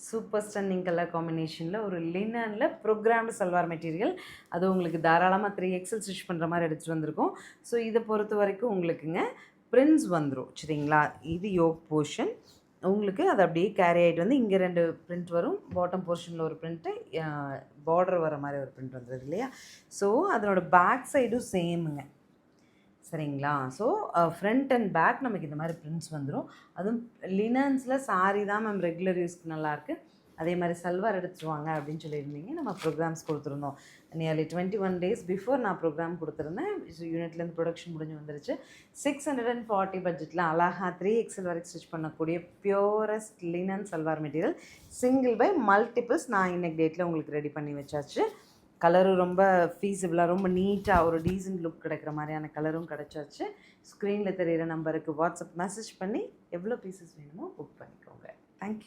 Super stunning colour காம்பினேஷனில் ஒரு லினனில் programmed salwar material. அது உங்களுக்கு தாராளமாக 3XL ஸ்டிச் பண்ணுற மாதிரி எடுத்துகிட்டு வந்திருக்கோம். ஸோ இதை பொறுத்த வரைக்கும் உங்களுக்குங்க பிரிண்ட்ஸ் வந்துடும் சரிங்களா. இது யோக் போர்ஷன் உங்களுக்கு அது அப்படியே கேரி ஆகிட்டு வந்து இங்கே 2 பிரிண்ட் வரும். பாட்டம் போர்ஷனில் ஒரு பிரிண்ட்டு, பார்டர் வர மாதிரி ஒரு பிரிண்ட் வந்துடுது இல்லையா. ஸோ அதனோட பேக் சைடும் சேமுங்க சரிங்களா. ஸோ ஃப்ரண்ட் அண்ட் பேக் நமக்கு இந்த மாதிரி பிரிண்ட்ஸ் வந்துடும். அதுவும் லினன்ஸில் சாரீ தான் மேம் ரெகுலர் யூஸ்க்கு நல்லாயிருக்கு. அதே மாதிரி சல்வார் எடுத்துருவாங்க அப்படின்னு சொல்லியிருந்தீங்க. நம்ம ப்ரோக்ராம்ஸ் கொடுத்துருந்தோம். நியர்லி 21 days பிஃபோர் நான் ப்ரோக்ராம் கொடுத்துருந்தேன். யூனிட்லேருந்து ப்ரொடக்ஷன் முடிஞ்சு வந்துருச்சு. 640 பட்ஜெட்டில் அழகாக 3XL வரைக்கும் ஸ்டிச் பண்ணக்கூடிய purest linen salwar material single by multiples நான் இன்னைக்கு டேட்டில் உங்களுக்கு ரெடி பண்ணி வச்சாச்சு. கலரும் ரொம்ப ஃபீஸிபிளாக ரொம்ப நீட்டாக ஒரு டீசன்ட் லுக் கிடைக்கிற மாதிரியான கலரும் கிடச்சாச்சு. ஸ்க்ரீனில் தெரிகிற நம்பருக்கு வாட்ஸ்அப் மெசேஜ் பண்ணி எவ்வளோ பீசஸ் வேணுமோ புக் பண்ணிக்கோங்க. தேங்க்யூ.